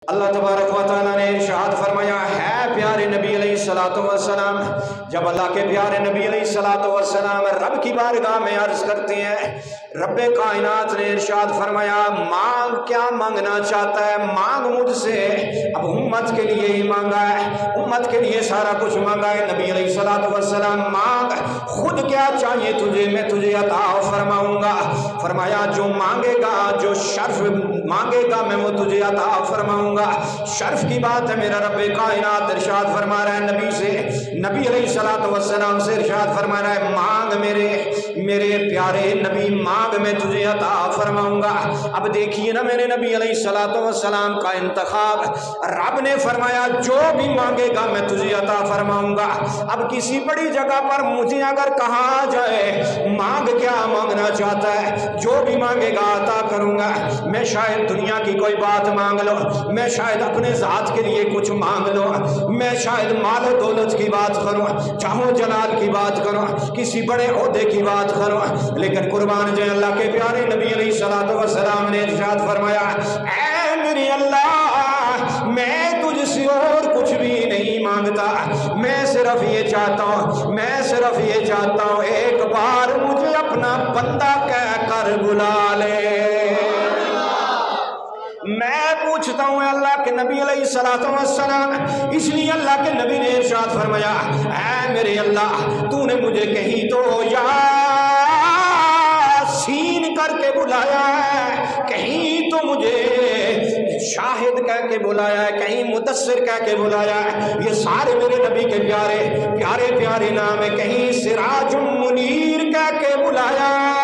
اللہ تبارک و تعالیٰ نے ارشاد فرمایا ہے پیارے نبی علیہ الصلوۃ والسلام، جب اللہ کے پیارے نبی علیہ الصلوۃ والسلام رب کی بارگاہ میں عرض کرتے ہیں، رب کائنات نے ارشاد فرمایا مانگ، کیا مانگنا چاہتا ہے مانگ مجھ سے۔ اب امت کے لیے ہی مانگا ہے، امت کے لیے سارا کچھ مانگا ہے۔ نبی علیہ الصلوۃ والسلام مانگ، خود کیا چاہیے تجھے میں تجھے عطا فرماؤں گا۔ فرمایا جو مانگے گا، جو شرف مانگے گا میں وہ تجھے عطا فرماؤں گا۔ شرف کی بات ہے، میرا رب کائنات ارشاد فرما رہا ہے نبی سے، نبی علیہ الصلوۃ والسلام سے ارشاد فرما رہا ہے مانگ میرے پیارے نبی مانگ، میں تجھے عطا فرماؤں گا۔ اب دیکھیے نا میرے نبی علیہ الصلوۃ والسلام کا انتخاب، رب نے فرمایا جو بھی مانگے گا میں تجھے عطا فرماؤں گا۔ اب کسی بڑی جگہ پر مجھے اگر کہا جائے مانگ، کیا مانگنا چاہتا ہے، جو بھی مانگے گا عطا کروں گا۔ میں شاید دنیا کی کوئی بات مانگ لو، میں شاید اپنے ذات کے لیے کچھ مانگ لو، میں شاید مال و دولت کی بات کروں، چاہوں جلال کی بات کروں، کسی بڑے عہدے کی بات کروں، لیکن قربان جائے اللہ کے پیارے نبی علیہ الصلوۃ والسلام نے ارشاد فرمایا اے میرے اللہ میں تجھ سے اور کچھ بھی نہیں مانگتا، میں صرف یہ چاہتا ہوں ایک بار مجھے اپنا بندہ کہہ کر بلا لے۔ میں پوچھتا ہوں اللہ کے نبی علیہ الصلوۃ والسلام، اس لیے اللہ کے نبی نے ارشاد فرمایا اے میرے اللہ تو نے مجھے کہیں تو یاسین کر کے بلایا ہے، کہیں تو مجھے شاہد کہہ کے بلایا ہے، کہیں مدثر کہہ کے بلایا ہے، یہ سارے میرے نبی کے پیارے نام ہے، کہیں سراج منیر کہہ کے بلایا ہے۔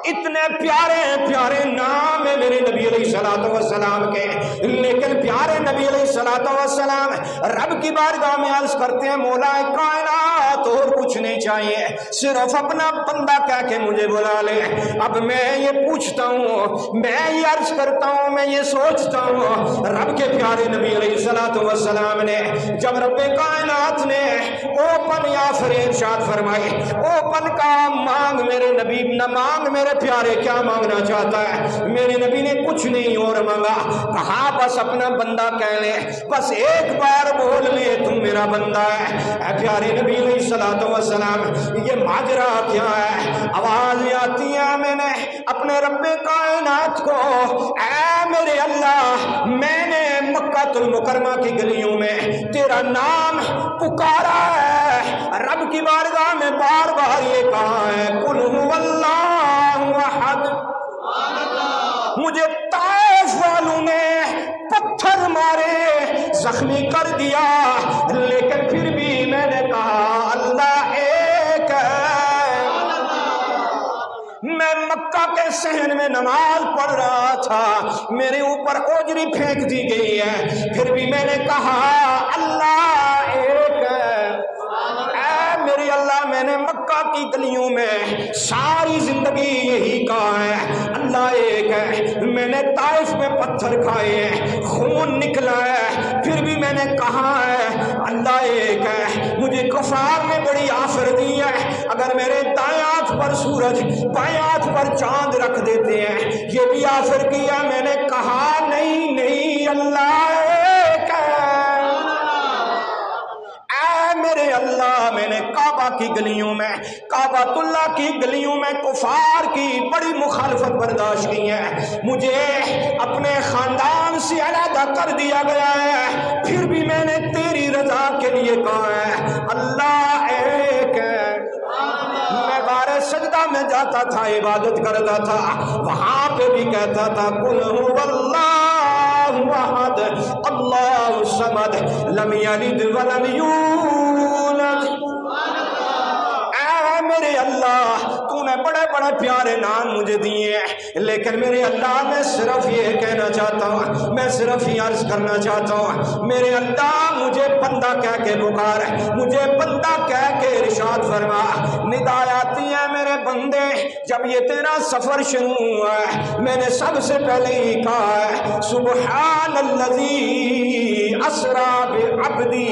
اتنے پیارے نام ہیں میرے نبی علیہ الصلوۃ والسلام کے، لیکن پیارے نبی علیہ الصلوۃ والسلام رب کی بارگاہ میں عرض کرتے ہیں مولا کائنات اور کچھ نہیں چاہیے، صرف اپنا بندہ کہہ کے مجھے بلا لے۔ اب میں یہ پوچھتا ہوں، میں یہ عرض کرتا ہوں، میں یہ سوچتا ہوں، رب کے پیارے نبی علیہ الصلوۃ والسلام نے جب رب کائنات نے اوپن یا ارشاد فرمائی اوپن کا مانگ میرے نبی نہ مانگ میرے پیارے کیا مانگنا چاہتا ہے، میرے نبی نے کچھ نہیں اور مانگا، کہا بس اپنا بندہ کہہ لے، بس ایک بار بول لے تم میرا بندہ ہے۔ اے پیارے نبی علیہ الصلوۃ والسلام یہ ماجرا کیا ہے؟ آواز آتی ہے میں نے اپنے رب کائنات کو اے میرے اللہ میں نے مکہ المکرمہ کی گلیوں میں تیرا نام پکارا ہے، رب کی بارگاہ میں بار بار یہ کہا ہے قل هو اللہ احد۔ مجھے طائف والوں نے پتھر مارے، زخمی کر دیا، لیکن پھر بھی میں نے کہا اللہ ایک ہے۔ میں مکہ کے صحن میں نماز پڑھ رہا تھا، میرے اوپر اوجری پھینک دی گئی ہے، پھر بھی میں نے کہا اللہ ایک ہے۔ اے میرے اللہ میں نے مکہ کی گلیوں میں ساری زندگی یہی کہا ہے اللہ ایک ہے، میں نے طائف میں پتھر کھائے ہیں، خون نکلا ہے، پھر بھی میں نے کہا ہے اللہ ایک ہے۔ مجھے کفار نے بڑی آفر دی ہے، اگر میرے دائیں ہاتھ پر سورج بائیں ہاتھ پر چاند رکھ دیتے ہیں، یہ بھی آفر کیا، میں نے کہا نہیں اللہ ایک ہے۔ اے میرے اللہ میں نے کعبہ کی گلیوں میں کعبۃ اللہ کی گلیوں میں کفار کی بڑی مخالفت برداشت کی ہے، مجھے اپنے خاندان سے علیحدہ کر دیا گیا ہے، پھر بھی میں نے تیری رضا کے لیے کہا ہے اللہ ایک ہے۔ میں بارے سجدہ میں جاتا تھا، عبادت کرتا تھا، وہاں پہ بھی کہتا تھا قل هو اللہ احد اللہ الصمد لم یلد ولم یولد۔ اے میرے اللہ تو نے بڑے بڑے پیارے نام مجھے دیے ہیں، لیکن میرے اللہ میں صرف یہ کہنا چاہتا ہوں، میں صرف یہ عرض کرنا چاہتا ہوں میرے اللہ مجھے بندہ کہہ کے پکار، مجھے بندہ کہہ کے ارشاد فرما۔ ندا آتی ہے میرے بندے جب یہ تیرا سفر شروع ہوا ہے، میں نے سب سے پہلے ہی کہا ہے سبحان الذی اسری بعبدی۔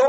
2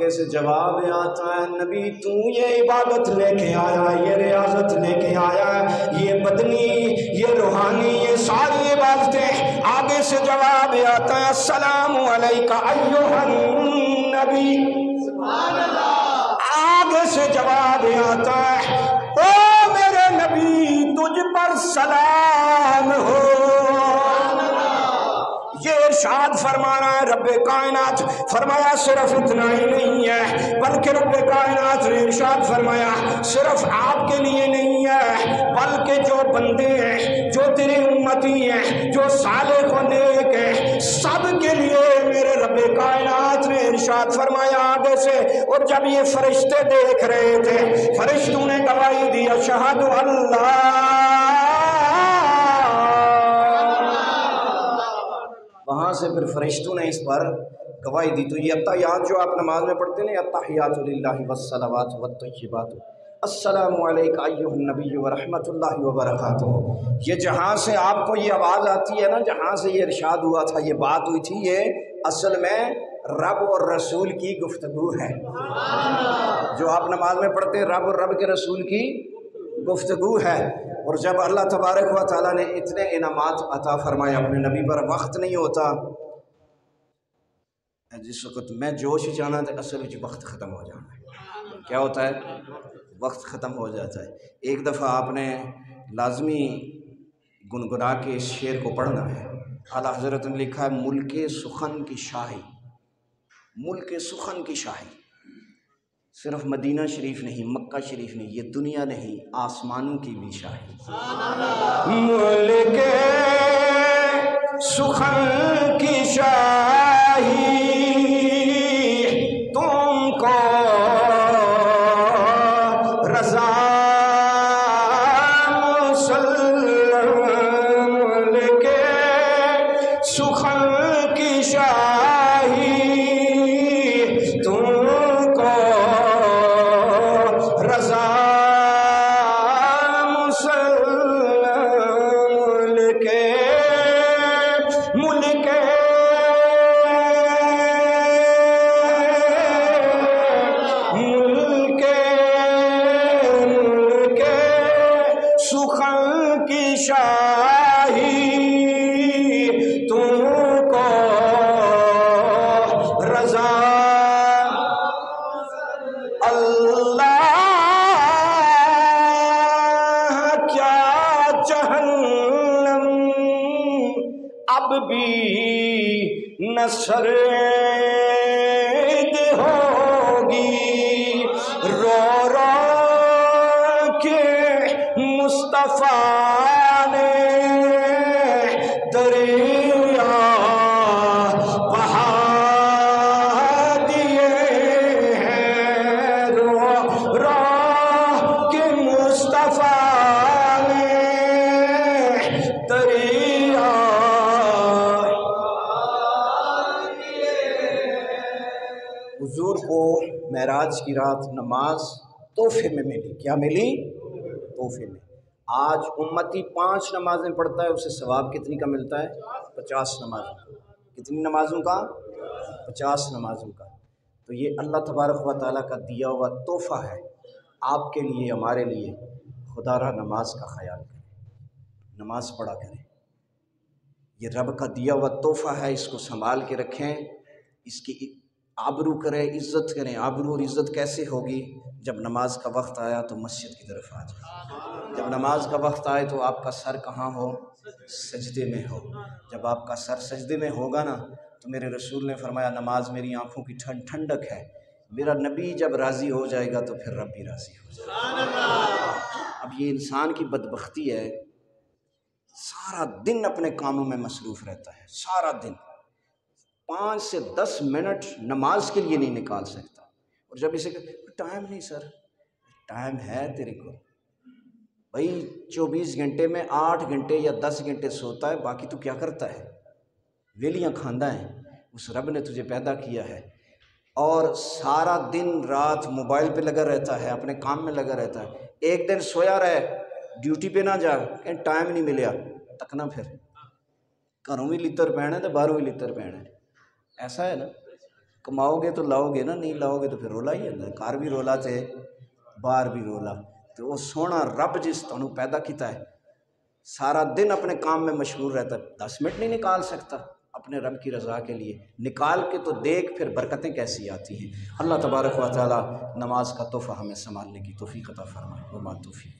آگے سے جواب آتا ہے نبی تو یہ عبادت لے کے آیا، یہ ریاضت لے کے آیا، یہ بدنی، یہ روحانی، یہ ساری عبادتیں، آگے سے جواب آتا ہے السلام علیکہ ایھا النبی، سبحان اللہ، آگے سے جواب آتا ہے او میرے نبی تجھ پر سلام ہو۔ یہ ارشاد فرمانا ہے رب کائنات، فرمایا صرف اتنا ہی نہیں ہے بلکہ رب کائنات نے ارشاد فرمایا صرف آپ کے لیے نہیں ہے بلکہ جو بندے ہیں، جو تیری امتی ہیں، جو صالح و نیک ہیں، سب کے لیے میرے رب کائنات نے ارشاد فرمایا آگے سے۔ اور جب یہ فرشتے دیکھ رہے تھے، فرشتوں نے گواہی دی اشہد اللہ، وہاں سے پھر فرشتوں نے اس پر گواہی دی۔ تو یہ اتحیات جو آپ نماز میں پڑھتے ہیں، التحیات للہ والصلوات والطیبات السلام علیکہ ایھا النبی ورحمۃ اللہ وبرکاتہ، یہ جہاں سے آپ کو یہ آواز آتی ہے نا، جہاں سے یہ ارشاد ہوا تھا، یہ بات ہوئی تھی، یہ اصل میں رب اور رسول کی گفتگو ہے۔ جو آپ نماز میں پڑھتے ہیں رب اور رب کے رسول کی گفتگو ہے۔ اور جب اللہ تبارک و تعالیٰ نے اتنے انعامات عطا فرمائے اپنے نبی پر، وقت نہیں ہوتا جس وقت میں جوش جانا تو اصل وقت ختم ہو جانا ہے، کیا ہوتا ہے؟ وقت ختم ہو جاتا ہے۔ ایک دفعہ آپ نے لازمی گنگنا کے اس شعر کو پڑھنا ہے۔ اعلیٰ حضرت نے لکھا ہے ملک سخن کی شاہی، ملک سخن کی شاہی، صرف مدینہ شریف نہیں، مکہ شریف نہیں، یہ دنیا نہیں، آسمانوں کی بھی شاہی۔ ملک سخن کی شاہی تم کو رضا مسلم، ملک سخن کی شاہی تم کو رضا سرد ہوگی رو رو کے مصطفیٰ نے دریا بہا دیے ہیں، رو رو کے مصطفیٰ نے دریا۔ حضور کو معراج کی رات نماز تحفے میں ملی، کیا ملی؟ تحفے میں۔ آج امتی 5 نمازیں پڑھتا ہے، اسے ثواب کتنی کا ملتا ہے؟ 50 نمازوں۔ کتنی نمازوں کا؟ 50 نمازوں کا۔ تو یہ اللہ تبارک و تعالیٰ کا دیا ہوا تحفہ ہے آپ کے لیے، ہمارے لیے۔ خدا را نماز کا خیال کریں، نماز پڑھا کریں، یہ رب کا دیا ہوا تحفہ ہے، اس کو سنبھال کے رکھیں، اس کی آبرو کریں، عزت کریں۔ آبرو اور عزت کیسے ہوگی؟ جب نماز کا وقت آیا تو مسجد کی طرف آ جائیں، جب نماز کا وقت آئے تو آپ کا سر کہاں ہو؟ سجدے میں ہو۔ جب آپ کا سر سجدے میں ہوگا نا تو میرے رسول نے فرمایا نماز میری آنکھوں کی ٹھنڈک ہے، میرا نبی جب راضی ہو جائے گا تو پھر رب بھی راضی ہو جائے گا۔ اب یہ انسان کی بدبختی ہے، سارا دن اپنے کاموں میں مصروف رہتا ہے، سارا دن 5 سے 10 منٹ نماز کے لیے نہیں نکال سکتا۔ اور جب اسے ٹائم نہیں سر، ٹائم ہے تیرے کو بھائی، 24 گھنٹے میں 8 گھنٹے یا 10 گھنٹے سوتا ہے، باقی تو کیا کرتا ہے؟ ویلیاں کھاندا ہے۔ اس رب نے تجھے پیدا کیا ہے اور سارا دن رات موبائل پہ لگا رہتا ہے، اپنے کام میں لگا رہتا ہے۔ ایک دن سویا رہے، ڈیوٹی پہ نہ جا، کہ ٹائم نہیں ملیا، تکنا پھر گھروں بھی لتر پہنے تو باہروں بھی لتر پہنے، ایسا ہے نا۔ کماؤ گے تو لاؤ گے نا، نہیں لاؤ گے تو پھر رولا ہی ہے، گھر بھی رولا تے باہر بھی رولا۔ تو وہ سونا رب جس تنوں پیدا کیتا ہے سارا دن اپنے کام میں مشغول رہتا ہے، 10 منٹ نہیں نکال سکتا اپنے رب کی رضا کے لیے، نکال کے تو دیکھ پھر برکتیں کیسی آتی ہیں۔ اللہ تبارک و تعالی نماز کا تحفہ ہمیں سنبھالنے کی توفیق عطا فرمائے۔ وما توفیق